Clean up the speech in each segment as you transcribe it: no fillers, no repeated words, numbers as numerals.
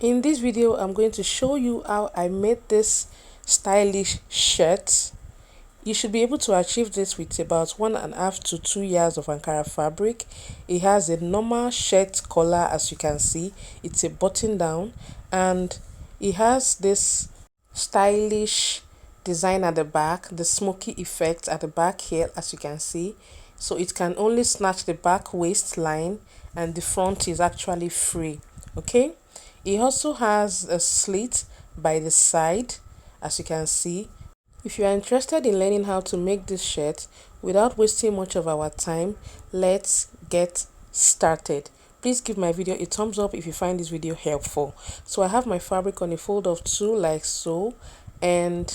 In this video, I'm going to show you how I made this stylish shirt. You should be able to achieve this with about 1.5 to 2 yards of Ankara fabric. It has a normal shirt collar, as you can see. It's a button down, and it has this stylish design at the back, the smoky effect at the back here, as you can see. So it can only snatch the back waistline, and the front is actually free. Okay, it also has a slit by the side, as you can see. If you are interested in learning how to make this shirt without wasting much of our time, let's get started. Please give my video a thumbs up if you find this video helpful. So I have my fabric on a fold of 2 like so, and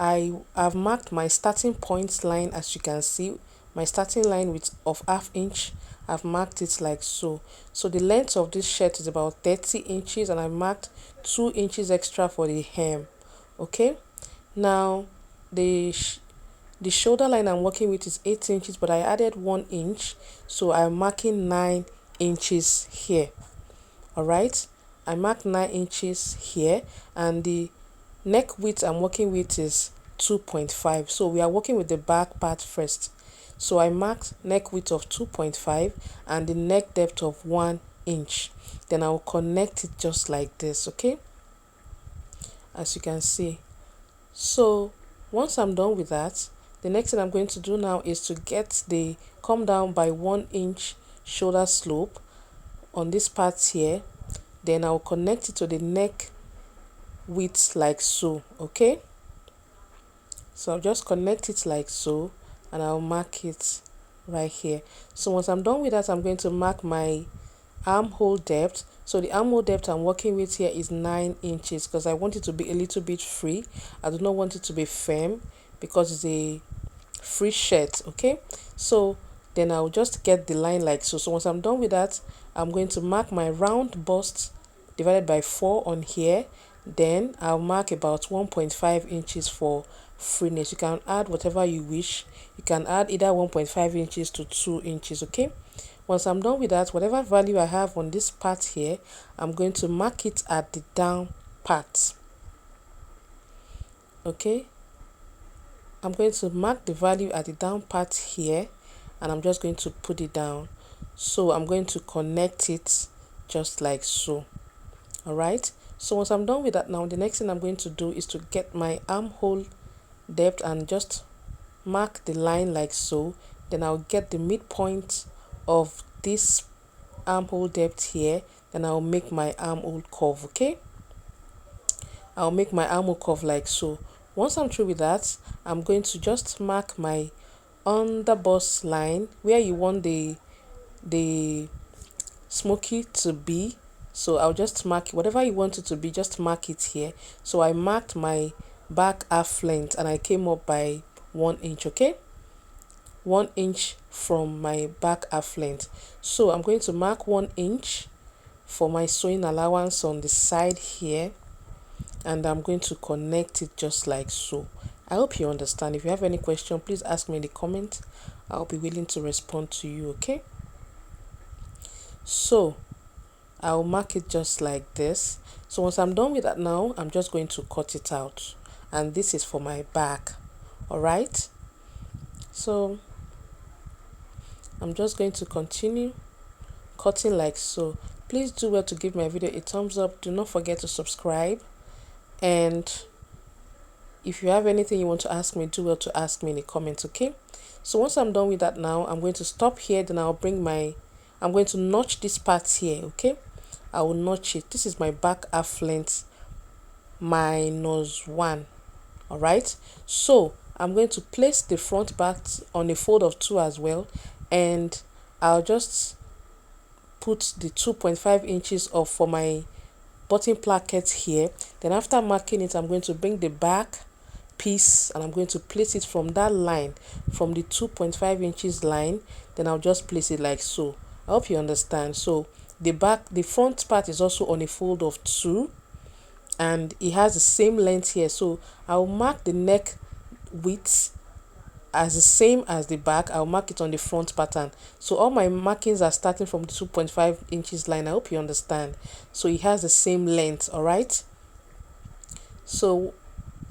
I have marked my starting point line, as you can see. My starting line of 1/2 inch, I've marked it like so. So the length of this shirt is about 30 inches, and I marked 2 inches extra for the hem. Okay, now the shoulder line I'm working with is 8 inches, but I added 1 inch, so I'm marking 9 inches here. All right, I marked 9 inches here, and the neck width I'm working with is 2.5. So we are working with the back part first. So I marked neck width of 2.5 and the neck depth of 1 inch. Then I will connect it just like this. Okay, as you can see. So once I'm done with that, the next thing I'm going to do now is to come down by 1 inch shoulder slope on this part here. Then I'll connect it to the neck width like so. Okay, so I'll just connect it like so, and I'll mark it right here. So once I'm done with that, I'm going to mark my armhole depth. So the armhole depth I'm working with here is 9 inches because I want it to be a little bit free. I do not want it to be firm because it's a free shirt. Okay, so then I'll just get the line like so. So once I'm done with that, I'm going to mark my round bust divided by 4 on here. Then I'll mark about 1.5 inches for freeness. You can add whatever you wish. You can add either 1.5 inches to 2 inches. Okay, once I'm done with that, whatever value I have on this part here, I'm going to mark it at the down part. Okay, I'm going to mark the value at the down part here, and I'm just going to put it down. So I'm going to connect it just like so. All right, so once I'm done with that, now the next thing I'm going to do is to get my armhole depth and just mark the line like so. Then I'll get the midpoint of this armhole depth here. Then I'll make my armhole curve. Okay, I'll make my armhole curve like so. Once I'm through with that, I'm going to just mark my underbust line where you want the smoky to be. So I'll just mark whatever you want it to be, just mark it here. So I marked my back half length and I came up by 1 inch. Okay, 1 inch from my back half length. So I'm going to mark 1 inch for my sewing allowance on the side here, and I'm going to connect it just like so. I hope you understand. If you have any question, please ask me in the comment. I'll be willing to respond to you. Okay, so I'll mark it just like this. So once I'm done with that, now I'm just going to cut it out, and this is for my back. All right, so I'm just going to continue cutting like so. Please do well to give my video a thumbs up. Do not forget to subscribe, and if you have anything you want to ask me, do well to ask me in the comments. Okay, so once I'm done with that, now I'm going to stop here. Then I'm going to notch this part here. Okay, I will notch it. This is my back half length -1. All right, so I'm going to place the front part on a fold of 2 as well, and I'll just put the 2.5 inches off for my button placket here. Then after marking it, I'm going to bring the back piece and I'm going to place it from that line, from the 2.5 inches line. Then I'll just place it like so. I hope you understand. So the front part is also on a fold of 2, and it has the same length here. So I'll mark the neck width as the same as the back, I'll mark it on the front pattern. So all my markings are starting from the 2.5 inches line. I hope you understand. So it has the same length. All right, so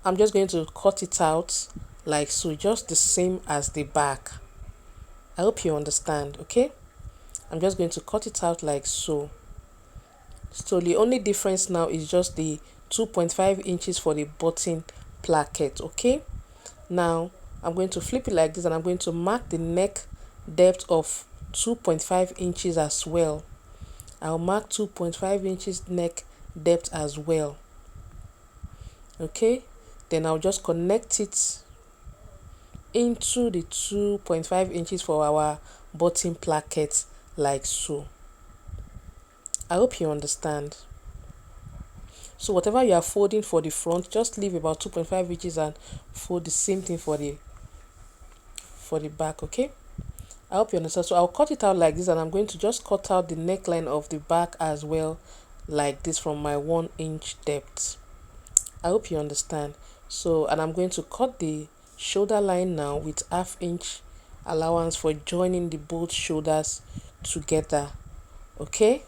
I'm just going to cut it out like so, just the same as the back. I hope you understand. Okay, I'm just going to cut it out like so. So the only difference now is just the 2.5 inches for the button placket. Okay, now I'm going to flip it like this, and I'm going to mark the neck depth of 2.5 inches as well. I'll mark 2.5 inches neck depth as well. Okay, then I'll just connect it into the 2.5 inches for our button placket like so. I hope you understand. So whatever you are folding for the front, just leave about 2.5 inches and fold the same thing for the back. Okay, I hope you understand. So I'll cut it out like this, and I'm going to just cut out the neckline of the back as well like this from my 1 inch depth. I hope you understand. So, and I'm going to cut the shoulder line now with 1/2 inch allowance for joining the both shoulders together. Okay,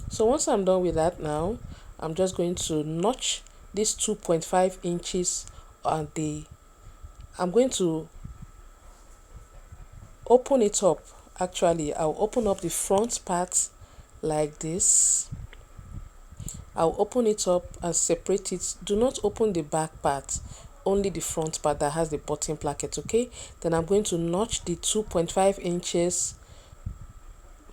so once I'm done with that, now I'm just going to notch this 2.5 inches on the, I'm going to open it up. Actually, I'll open up the front part like this. I'll open it up and separate it. Do not open the back part, only the front part that has the button placket. Okay, then I'm going to notch the 2.5 inches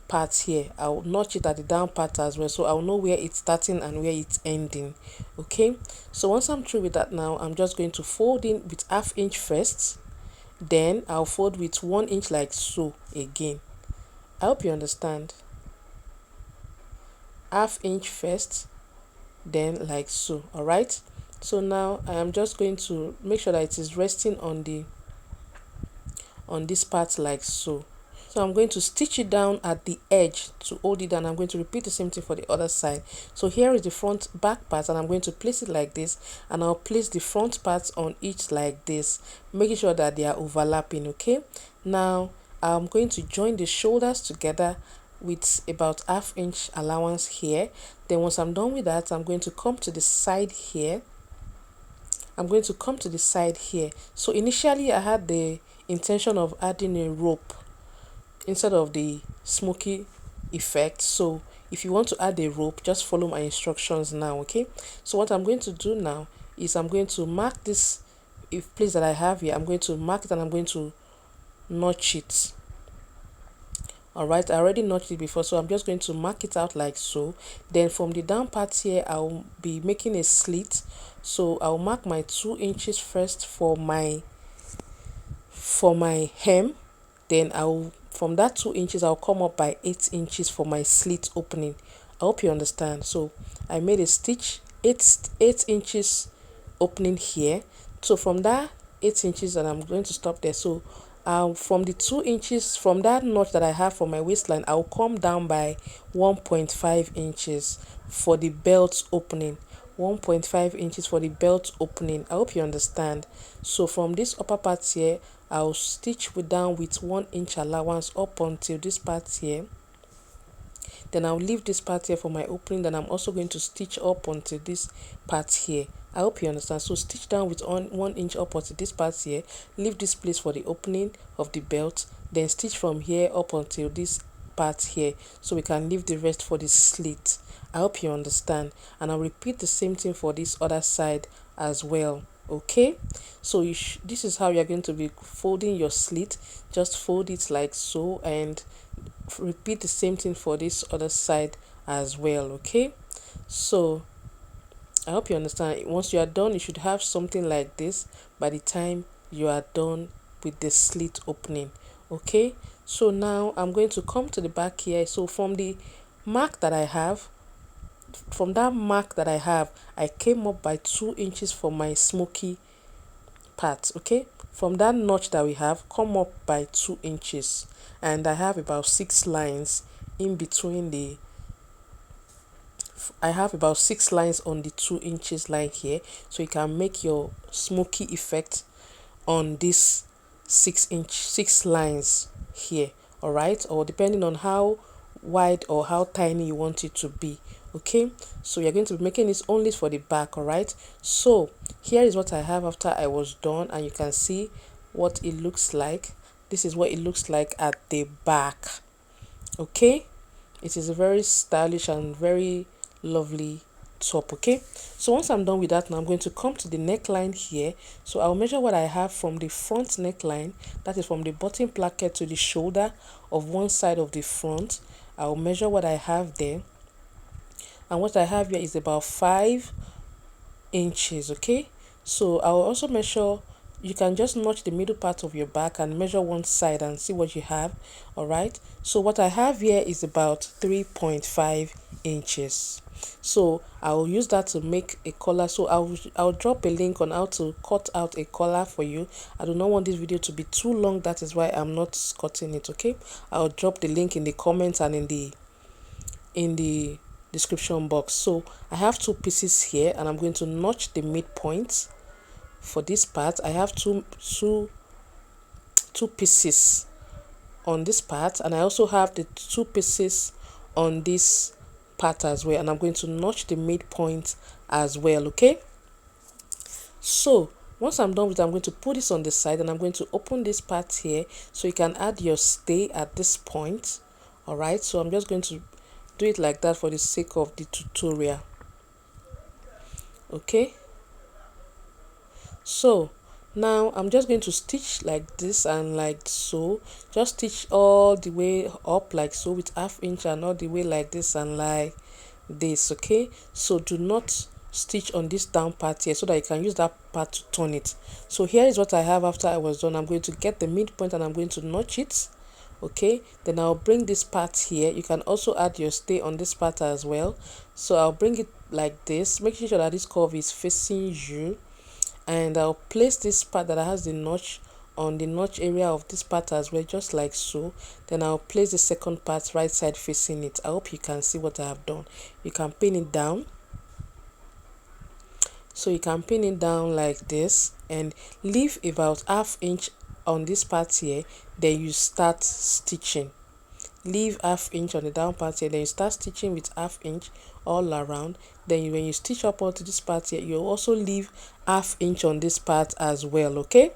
part here. I'll notch it at the down part as well, so I'll know where it's starting and where it's ending. Okay, so once I'm through with that, now I'm just going to fold in with 1/2 inch first, then I'll fold with 1 inch like so again. I hope you understand. 1/2 inch first, then like so. All right, so now I am just going to make sure that it is resting on this part like so. So I'm going to stitch it down at the edge to hold it down. I'm going to repeat the same thing for the other side. So here is the front back part, and I'm going to place it like this, and I'll place the front parts on each like this, making sure that they are overlapping. Okay, now I'm going to join the shoulders together with about 1/2 inch allowance here. Then once I'm done with that, I'm going to come to the side here. So initially I had the intention of adding a rope instead of the smoky effect. So if you want to add a rope, just follow my instructions now. Okay, so what I'm going to do now is I'm going to mark this place that I have here. I'm going to mark it, and I'm going to notch it. All right, I already notched it before, so I'm just going to mark it out like so. Then from the down part here, I'll be making a slit. So I'll mark my 2 inches first for my hem. Then from that 2 inches, I'll come up by 8 inches for my slit opening. I hope you understand. So I made a stitch 8 inches opening here. So from that 8 inches, and I'm going to stop there. So from the 2 inches, from that notch that I have for my waistline, I'll come down by 1.5 inches for the belt opening. 1.5 inches for the belt opening. I hope you understand. So from this upper part here, I'll stitch down with 1 inch allowance up until this part here. Then I'll leave this part here for my opening. Then I'm also going to stitch up until this part here. I hope you understand. So stitch down with 1 inch up until this part here. Leave this place for the opening of the belt. Then stitch from here up until this part here, so we can leave the rest for the slit. I hope you understand. And I'll repeat the same thing for this other side as well. Okay, so this is how you're going to be folding your slit. Just fold it like so, and repeat the same thing for this other side as well. Okay, so I hope you understand. Once you are done, you should have something like this by the time you are done with the slit opening. Okay, so now I'm going to come to the back here. So from the mark that I have, I came up by 2 inches for my smoky part. Okay, from that notch that we have, come up by 2 inches, and I have about 6 lines in between I have about 6 lines on the 2 inches line here, so you can make your smoky effect on this 6 lines here, all right, or depending on how wide or how tiny you want it to be. Okay, so you're going to be making this only for the back. All right, so here is what I have after I was done, and you can see what it looks like. This is what it looks like at the back. Okay, it is a very stylish and very lovely top. Okay, so once I'm done with that, now I'm going to come to the neckline here. So I'll measure what I have from the front neckline, that is from the bottom placket to the shoulder of one side of the front. I'll measure what I have there, and what I have here is about 5 inches. Okay, so I'll also measure. You can just notch the middle part of your back and measure one side and see what you have. All right, so what I have here is about 3.5 inches. So I'll use that to make a collar. So I'll drop a link on how to cut out a collar for you. I do not want this video to be too long, that is why I'm not cutting it. Okay, I'll drop the link in the comments and in the description box. So I have 2 pieces here, and I'm going to notch the midpoint for this part. I have two pieces on this part, and I also have the 2 pieces on this part as well, and I'm going to notch the midpoint as well. Okay, so once I'm done with it, I'm going to put this on the side, and I'm going to open this part here so you can add your stay at this point. All right, so I'm just going to do it like that for the sake of the tutorial. Okay, so now I'm just going to stitch like this and like so. Just stitch all the way up like so with 1/2 inch, and all the way like this and like this. Okay, so do not stitch on this down part here, so that you can use that part to turn it. So here is what I have after I was done. I'm going to get the midpoint and I'm going to notch it. Okay, then I'll bring this part here. You can also add your stay on this part as well. So I'll bring it like this, making sure that this curve is facing you, and I'll place this part that has the notch on the notch area of this part as well, just like so. Then I'll place the second part right side facing it. I hope you can see what I have done. You can pin it down. So you can pin it down like this and leave about 1/2 inch on this part here. Then you start stitching. Leave 1/2 inch on the down part here, then you start stitching with 1/2 inch all around. Then when you stitch up onto this part here, you also leave 1/2 inch on this part as well. Okay,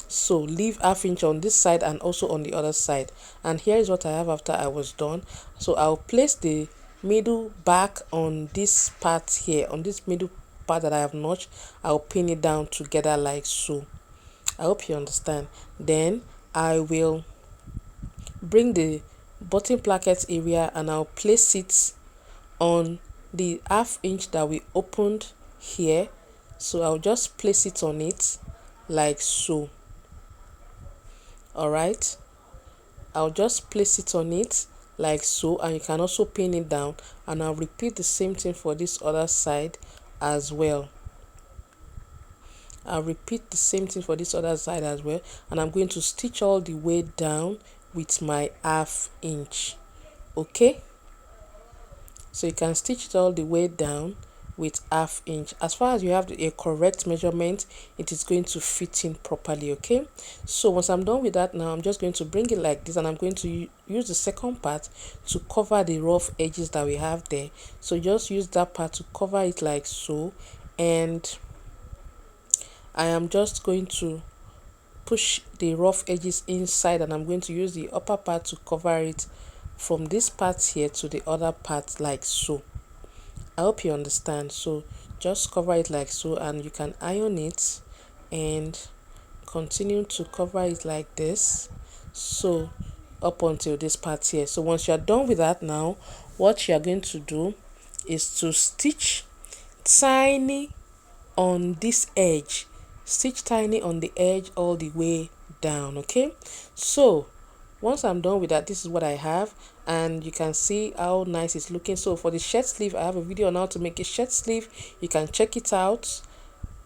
so leave 1/2 inch on this side and also on the other side. And here is what I have after I was done. So I'll place the middle back on this part here, on this middle part that I have notched. I'll pin it down together like so. I hope you understand. Then I will bring the bottom placket area and I'll place it on the 1/2 inch that we opened here. So I'll just place it on it like so. All right, I'll just place it on it like so, and you can also pin it down, and I'll repeat the same thing for this other side as well. I'll repeat the same thing for this other side as well, and I'm going to stitch all the way down with my 1/2 inch. Okay, so you can stitch it all the way down with 1/2 inch. As far as you have a correct measurement, it is going to fit in properly. Okay, so once I'm done with that, now I'm just going to bring it like this, and I'm going to use the second part to cover the rough edges that we have there. So just use that part to cover it like so, and I am just going to push the rough edges inside, and I'm going to use the upper part to cover it from this part here to the other part like so. I hope you understand. So just cover it like so, and you can iron it and continue to cover it like this, so up until this part here. So once you're done with that, now what you're going to do is to stitch tiny on this edge. Stitch tiny on the edge all the way down. Okay, so once I'm done with that, this is what I have, and you can see how nice it's looking. So for the shirt sleeve, I have a video on how to make a shirt sleeve. You can check it out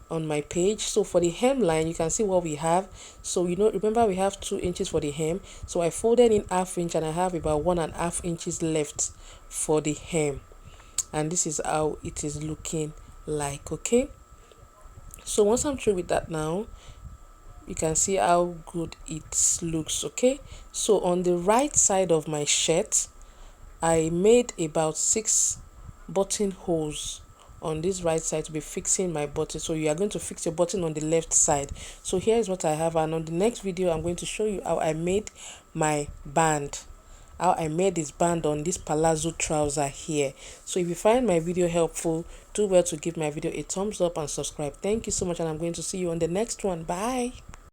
on my page. So for the hemline, you can see what we have. So remember we have 2 inches for the hem, so I folded in 1/2 inch, and I have about 1.5 inches left for the hem, and this is how it is looking like. Okay, so once I'm through with that, now You can see how good it looks. Okay, so on the right side of my shirt, I made about 6 buttonholes on this right side to be fixing my button. So you are going to fix your button on the left side. So here is what I have, and on the next video I'm going to show you how I made my band, how I made this band on this palazzo trouser here. So if you find my video helpful, do well to give my video a thumbs up and subscribe. Thank you so much, and I'm going to see you on the next one. Bye.